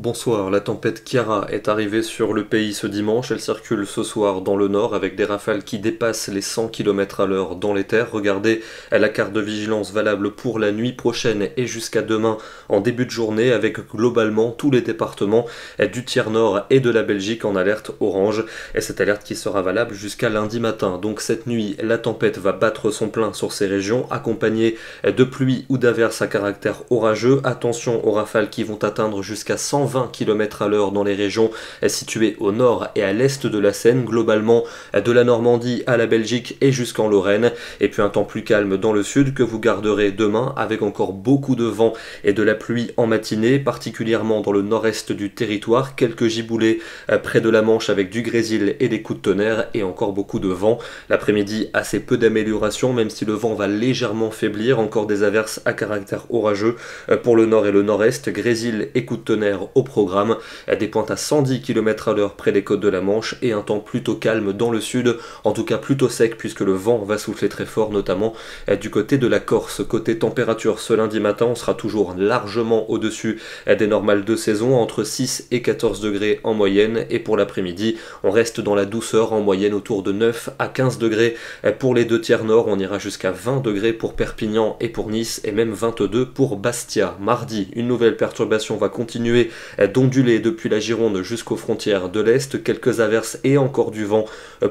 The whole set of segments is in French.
Bonsoir, la tempête Chiara est arrivée sur le pays ce dimanche. Elle circule ce soir dans le nord avec des rafales qui dépassent les 100 km/h dans les terres. Regardez la carte de vigilance valable pour la nuit prochaine et jusqu'à demain en début de journée avec globalement tous les départements du tiers nord et de la Belgique en alerte orange. Et cette alerte qui sera valable jusqu'à lundi matin. Donc cette nuit, la tempête va battre son plein sur ces régions, accompagnée de pluie ou d'averses à caractère orageux. Attention aux rafales qui vont atteindre jusqu'à 120 km/h dans les régions situées au nord et à l'est de la Seine, globalement de la Normandie à la Belgique et jusqu'en Lorraine. Et puis un temps plus calme dans le sud que vous garderez demain avec encore beaucoup de vent et de la pluie en matinée, particulièrement dans le nord-est du territoire. Quelques giboulées près de la Manche avec du grésil et des coups de tonnerre et encore beaucoup de vent. L'après-midi, assez peu d'amélioration, même si le vent va légèrement faiblir. Encore des averses à caractère orageux pour le nord et le nord-est, grésil et coups de tonnerre au programme, des pointes à 110 km/h près des côtes de la Manche et un temps plutôt calme dans le sud, en tout cas plutôt sec puisque le vent va souffler très fort, notamment du côté de la Corse. Côté température, ce lundi matin, on sera toujours largement au-dessus des normales de saison, entre 6 et 14 degrés en moyenne, et pour l'après-midi, on reste dans la douceur en moyenne autour de 9 à 15 degrés pour les deux tiers nord. On ira jusqu'à 20 degrés pour Perpignan et pour Nice et même 22 pour Bastia. Mardi, une nouvelle perturbation va continuer d'onduler depuis la Gironde jusqu'aux frontières de l'Est. Quelques averses et encore du vent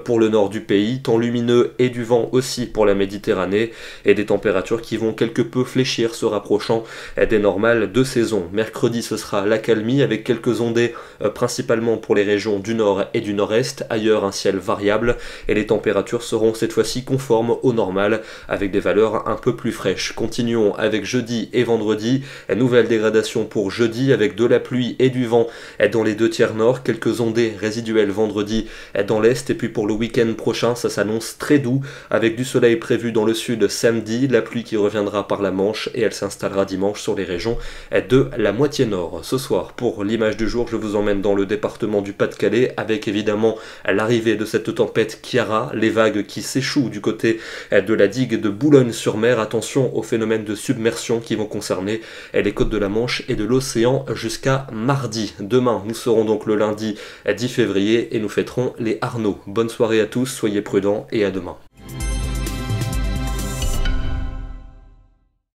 pour le nord du pays, temps lumineux et du vent aussi pour la Méditerranée, et des températures qui vont quelque peu fléchir, se rapprochant des normales de saison. Mercredi, ce sera l'accalmie avec quelques ondées principalement pour les régions du nord et du nord-est, ailleurs un ciel variable, et les températures seront cette fois-ci conformes au normal avec des valeurs un peu plus fraîches. Continuons avec jeudi et vendredi, nouvelle dégradation pour jeudi avec de la pluie et du vent dans les deux tiers nord, quelques ondées résiduelles vendredi dans l'est, et puis pour le week-end prochain, ça s'annonce très doux avec du soleil prévu dans le sud samedi, la pluie qui reviendra par la Manche et elle s'installera dimanche sur les régions de la moitié nord. Ce soir, pour l'image du jour, je vous emmène dans le département du Pas-de-Calais avec évidemment l'arrivée de cette tempête Chiara, les vagues qui s'échouent du côté de la digue de Boulogne-sur-Mer. Attention aux phénomènes de submersion qui vont concerner les côtes de la Manche et de l'océan jusqu'à mardi. Demain, nous serons donc le lundi 10 février et nous fêterons les Arnaud. Bonne soirée à tous, soyez prudents et à demain.